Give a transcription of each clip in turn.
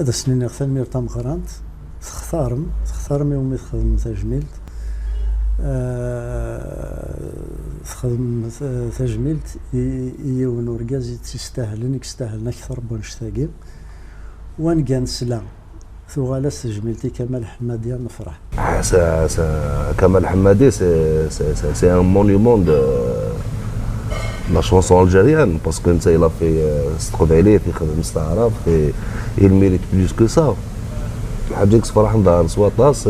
هذا سنين غثال مير تامغرانت تختارم يومي تخدم تجميلت تخدم تجميلت يون ورقاز تستاهلن يستاهلن أكثر بونشتاقي وان كان سلا ثغالة تجميلتي كمال حمادي نفرح. كمال حمادي سي ان مونيومون دو لا شونسون الجيريان باسكو انت الا في صدقوا عليه في خدمة مستعرف في il mérite plus que ça. حاجة فرح ندار سواطاس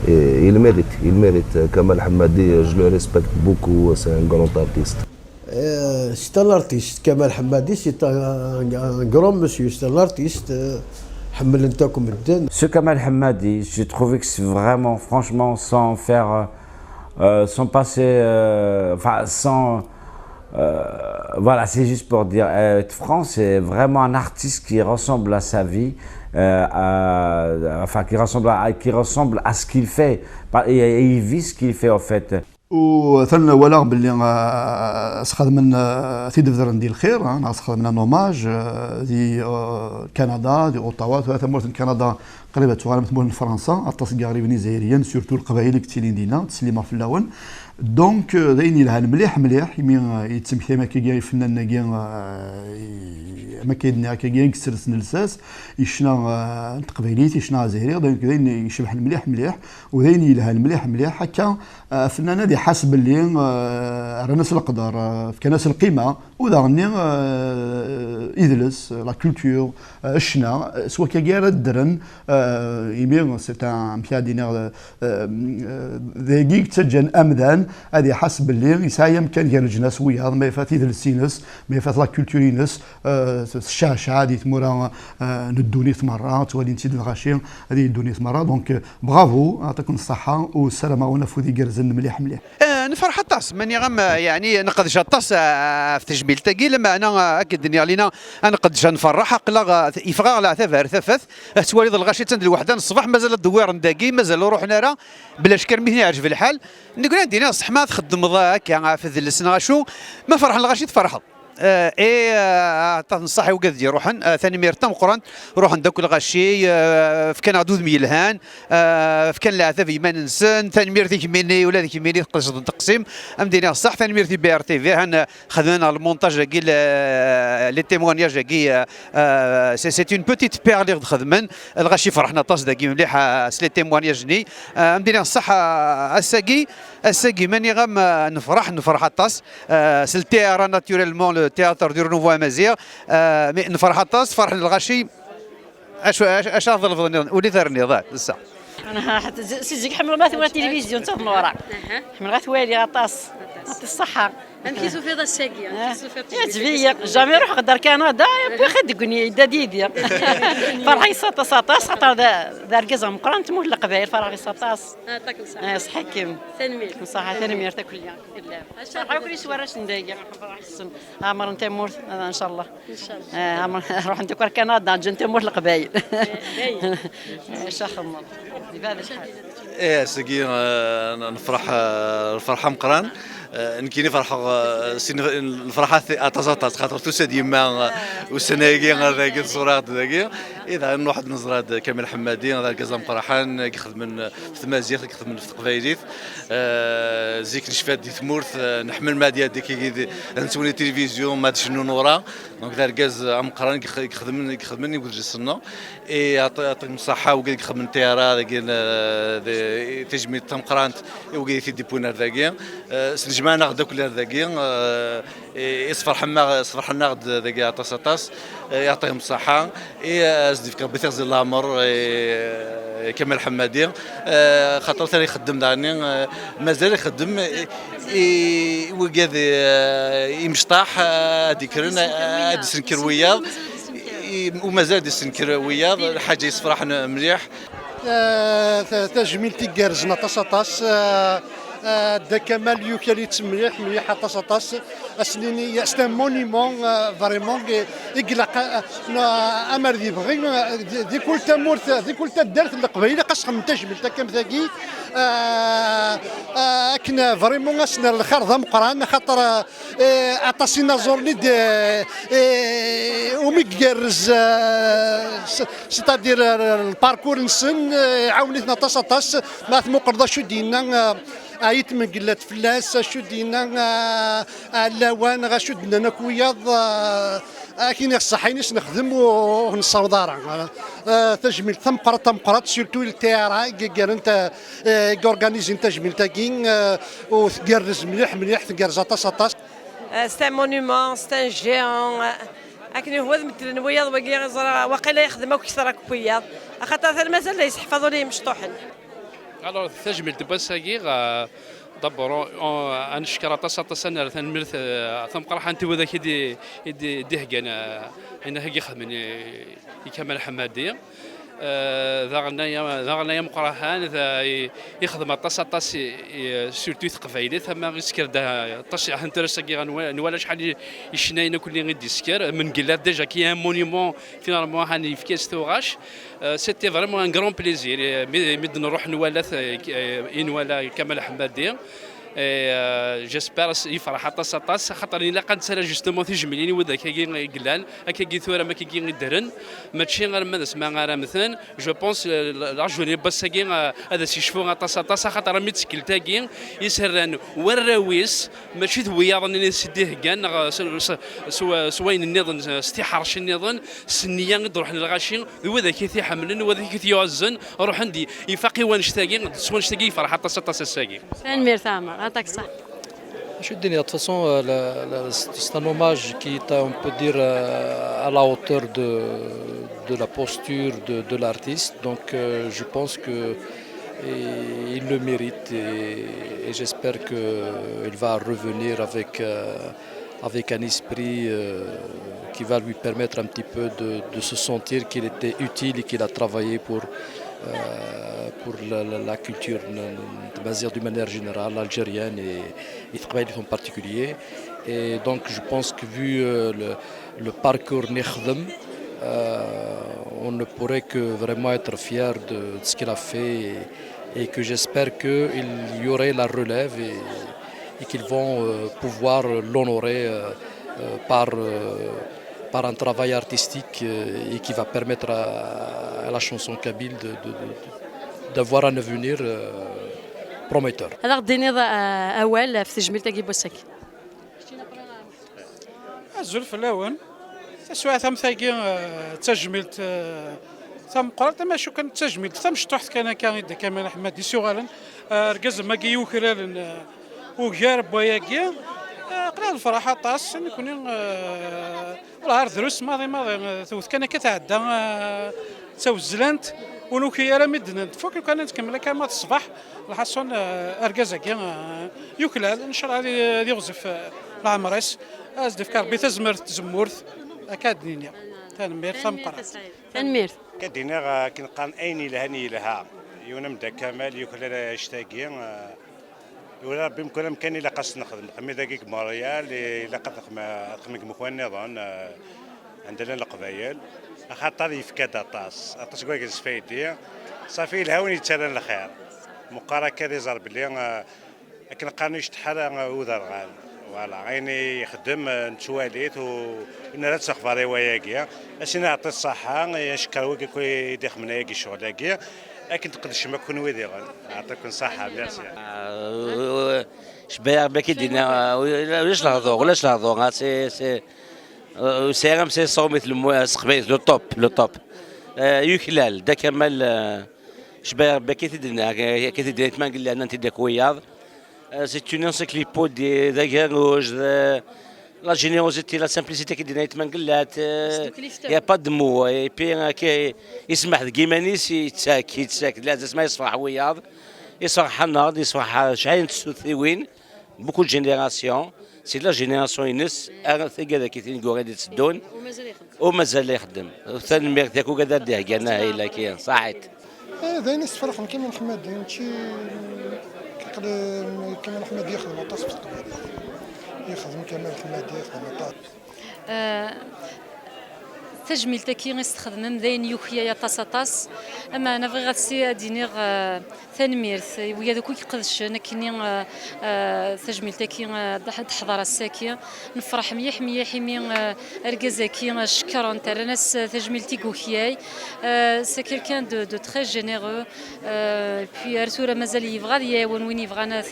il mérite Kamal Hamadi, je le respecte beaucoup, c'est un grand artiste. C'est un artiste, Kamal Hamadi, c'est un grand monsieur, c'est un artiste. Ce Kamal Hamadi, j'ai trouvé que c'est vraiment, franchement, sans faire, sans passer, enfin, sans, voilà, c'est juste pour dire, France, c'est vraiment un artiste qui ressemble à sa vie. Enfin, qui ressemble à ce qu'il fait et il vit ce qu'il fait en fait. وثلنا ولا باللي سخذ من تيدفذر ندير الخير سخذ من نوماج دي كندا دي اوتاوا ثلاثه مورت كندا قريبه تغالب تمول فرنسا اطاس قريبين جزائريين سورتو القبائل كتيلين دينا تسليما في اللون دونك دايني لها مليح يمين يتسمح ما كي فنان ناكي ما كيدنا كي كسر سنلساس يشنا تقبيليت يشنا زهري دونك دايني يشبح مليح ودايني لها مليح هكا فنان هذه حسب اللي رناس القدر في كناس القيمه وداغني يدلس لا كولتور الشنا سوا كيغير الدرن يمين سي ان بيادينير ذيك تجن امذان هذه حسب اللي يسايم كان ديال الجناس وياض ما يفات يدلسينس ما يفات لا كولتورينس الشاشه هذه تمورا ندوني مرات تولي انت الغاشي هذه ندوني مرات دونك برافو يعطيكم الصحه والسلامه ونفوذي كرزن مليح نفرح الطاس ماني غم يعني نقدش الطاس في تجميل تاكي لما انا اكد علينا انا قدش نفرح قلا يفغى على ثفر ثفث تواليد الغاشي تند الوحده الصباح مازال الدوار نداكي مازال روحنا راه بلا شكر مهني يعجب الحال نقول عندنا صح ما تخدم ضاك في السنه شو ما فرح الغاشي تفرح تنصحي وكذا روحن ثاني ميرتم قران روحن دوك الغشي في كان عدود ميلهان في كان العثاف يمان نسن ثاني ميرتي كميني ولا ذيك ميني تقصد التقسيم امدينا صح ثاني ميرتي بي ار تي في هان خدمنا المونتاج كي لي تيمونياج كي سي اون بوتيت بير خدمن الغشي فرحنا طاس داكي مليح سلي تيمونياج ني امدينا صح الساقي ماني غام نفرح الطاس سلتي ناتوريلمون التياتر ديال نوفو امازيغ نفرح الطاس فرح الغشي اش افضل ولي ثرني ذاك الساعه انا حتى سيزيك حمل غاث ولا التلفزيون تاع النورا حمل غاث والي غطاس يعطي الصحه كيسو في هذا الساقي تبيق جامي روح غدار كندا بخدقني داديدي فرحي ساطاس خاطر دار كازا مقران تموت القبائل فرحي ساطاس تاكل صح صحي كيم ثانمير صح ثانمير تاكل صح كل سوارش ندايق فرح السن عمر انت مورت ان شاء الله عمر روح انت كندا جنت مورت القبائل شخم بهذا الحال ايه ساقي نفرح الفرحه مقران نكيني فرحة الفرحة أتصاطات خاطر توسى ديما والسناقي هذاك الصورات ذاك إذا نروح نزراد كامل حمادي هذا كازا مقرحان كيخدم من في مازيغ كيخدم من في قبايليت زيك نشفات دي ثمورث نحمل ماديا ديك نسوني تلفزيون ما شنو نورا دونك دار كاز مقران كيخدمني يقول جسنا يعطيكم الصحة وقال كيخدم تيارا ذاك تجميل تمقرانت وقال في ديبونا ذاك جمعنا غدا كل ذاكي يصفر حنا غدا ذاكي طاس يعطيهم الصحة ازديف بثير زي الامر كمال حمادي خاطر ثاني يخدم داني مازال يخدم وكاد يمشطاح ديكرن هادي سنكرويا ومازال دي سنكرويا حاجة يصفرحنا مليح تجميل تيكارجنا طاس دا كمال يوكاليت مليح اطاس اسنيني سي مونيمون فريمون يقلق امر ذي بغي دي كل تمورت دي كل تدارت القبيله قسم تجمل كم ذاكي كنا فريمون اسنا الخير ذا مقران خاطر اطاسينا زورني وميكرز ستادير الباركور نسن عاونتنا طاس ما مقرضه شو دينا عيت من قلة فلاس شو دينا اللوان غاشدنا نكوياض كاين الصحينيس نخدم ونصاودارا تجميل تمقرات سيرتو التيرا كارنت اورغانيزين تجميل تاكين وتقرز مليح تقرز طاس سي مونيمون سي جيون لكن هو مثل وياض واقيلا يخدم اكثر كوياض خاطر مازال يحفظوا ليه مشطوحن. Alors, تجميل تبساقي دبروا نشكر طاس انا ثنمرث ثم قرح انت وذا كي دهقنا هنا هي خدمني كمال حمادي ذا غنايا مقرحان ذا يخدم طاس سورتو ثقفايلي ثم غيسكر دا طاس انتريساكي نوالا شحال يشناينا كل غير ديسكر من قلات ديجا كي ان مونيمون فينالمون هاني في كاس ثوغاش سيتي فريمون ان غران بليزير مد نروح نوالا كمال حمادي جيسبر يفرح طاس خاطر الا قد سالا جوستومون تجمليني وذاك كي قلال هكا ثوره ما كي درن ماشي غير ما اسمع غير مثلا جو بونس لاجوني باساكي هذا سي شفو طاس خاطر ميتسكل تاكي يسران وراويس ماشي ذوياض اني سديه كان سواين النظام استحرش النظام سنيا نروح للغاشي وذاك كي حملن وذاك كي يعزن روح عندي يفاقي وانشتاقي سوا نشتاقي يفرح طاس الساقي سان ثامر عطاك صح. Je dis de toute façon, c'est un hommage qui est, on peut dire, à la hauteur de la posture de l'artiste. Donc je pense qu'il le mérite et j'espère qu'il va revenir avec un esprit qui va lui permettre un petit peu de se sentir qu'il était utile et qu'il a travaillé pour la culture d'une manière générale, algérienne et travaille en particulier. Et donc je pense que vu le parcours Nekhdem, on ne pourrait que vraiment être fier de ce qu'il a fait et que j'espère qu'il y aurait la relève et qu'ils vont pouvoir l'honorer par un travail artistique et qui va permettre à la chanson kabyle d'avoir un avenir prometteur. هذا غديني اوال في تجميل تاكي بوساكي. الزلف الاول تسوى ثم ثاقي تجميلت ثم قررت ما شو كان تجميلت ثم شطحت كان كمال حمادي سوغالا ركز ما كي يوكرال وجارب وياكي قلال الفرحة طاس نكون والعار دروس ماضي ثوث كان كتعدى توزلانت ونوكي راه مدنا فوق كان نتكمل كما الصباح الحصون اركازاكي يوكلال ان شاء الله هذه يغزف العمريس ازدف كاربي تزمر تزمورث اكادنيا تنمير ثمقرا تنمير كدينا كنقان ايني لهني لها يونمدا كمال يوكلال اشتاقي ولا بامكان امكاني لا قص نخدم خمي دقيق موريال الا قد خمك مكوان نظن عندنا القبايل خاطر يفكاد طاس كويك السفايدي صافي الهوني تسالن الخير مقارا كذا زار بلي لكن قانيش تحرى وذرغال فوالا عيني يخدم نتواليت ونرى تسخفاري وياكيا اسينا نعطي الصحة نشكر وياك يدخل من ياكي شغلاكيا لكن تقدرش ما كون ويديغن يعطيكم الصحة ميرسي شباب باكي دينا ولاش نهضروا سي وسيرم سي صومت السقبيز لو توب يوكلال دا كمال شباب باكي تدنا كي تدنا ما قال لنا انت داك وياض سي اون انسيكليبو دي داكاروج لا جينيروزيتي لا سامبليسيتي كي دينا يتمنقلات يا با دمو اي بي كي يسمح كيمانيس يتساك لازم ما يصفح وياض يصفح النهض يصفح شحال تسوثيوين بوكو جينيراسيون سي لا جينيراسيون ينس ثقة ذاك تنقو غادي تسدون ومازال يخدم ثاني الميغ تاكو كذا دهقنا هاي لكن صحيت هذا ناس فرح كيما محمد شي كمال حمادي يخدم الطاس في القبيله يخدم كمال حمادي يخدم الطاس تجميل تاكي غيستخدم داين يوخيا يا طاس اما انا بغيت غاتسي دينيغ تنميرت ويا دوك يقدش انا كيني تجميل تاكي تحضر الساكي نفرح مليح مليح مي اركازاكي شكرا تاع الناس تجميل تيكوخياي سي كيلكان دو تري جينيرو بي ارسوره مازال يبغى ياون وين يبغانا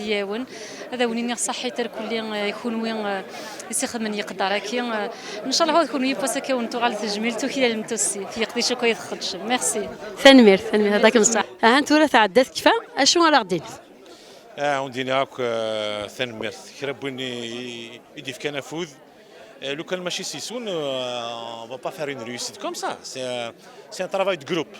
ياون هذا وين صحي تاع كل يكون وين يستخدم من يقدر كي ان شاء الله يكون يباس كون تغال تجميل تو كي المتوسي في يقدر شكو يدخلش ميرسي ثنمير هذاك بصح ها انتو تعدات كيفاه اشنو راه غادي عندنا هاك ثنمير كربوني يدي في كنفوذ لو كان ماشي سيسون on va pas faire une réussite comme ça c'est un travail de groupe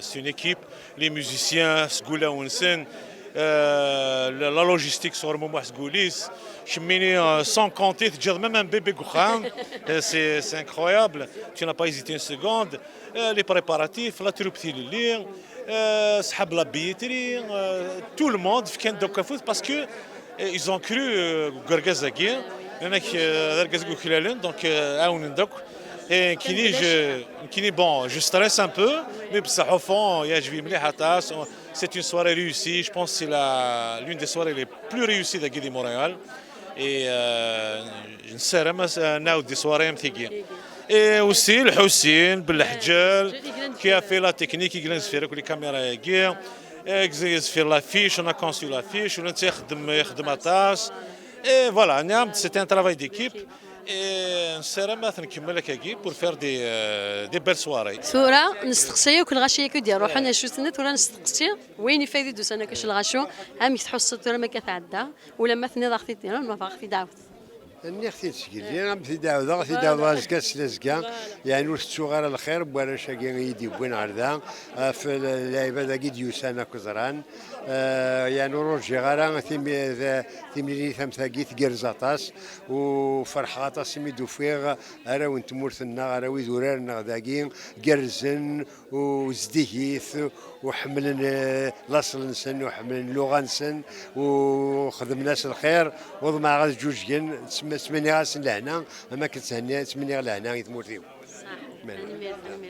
c'est une équipe les musiciens سقولا ونسن la logistique sur le moment سقوليس cheminer sans compter tu même un bébé goukhan c'est incroyable tu n'as pas hésité une seconde les préparatifs la troupe تيلي سحب la billetterie tout le monde في كان دوك فوت parce que ils ont cru غرغازاكي هناك غرغازاكو خلالن دونك عاون دوك كيني bon je stresse un peu mais بصح au fond يعجبني مليح تاس c'est une soirée réussie je pense c'est l'une des soirées les plus réussies de Guédi Montréal et نسرم نعاود دي soirées مثيقين et aussi الحسين بالحجال qui a fait la technique qui glisse في les caméras يجي exerce في l'affiche on a conçu l'affiche on يخدم تاس et voilà نعم c'était un travail d'équipe نسرم مثلا نكمل هكاكي pour faire des belles soirées صورة نستقصي وكل غاشي كي دير روحنا شو سنت ولا نستقصي وين يفيدي دوس انا كاش الغاشو عام يتحصل ولا ما كتعدى ولا مثلا ضغطي دينا ما فاغتي دعوت اني اختي تسكيل انا مثي داوود اختي داوود كاسلازكا يعني واش الصغار الخير ولا شاكي يدي بوين عرضا في اللعيبه ذاك ديوسانا كزران يعني روجي غارا ثملي ثمثاكي تقرزاطاس وفرحه سمي دوفيغ ارا وانت مورثنا ارا ويزورنا ذاكي قرزن وزديهيث وحملن لاصل نسن وحملن لغه نسن وخدم ناس الخير وضمع غاز جوجين سمني غاس لهنا ما كنت هني سمني لهنا يتمورثيو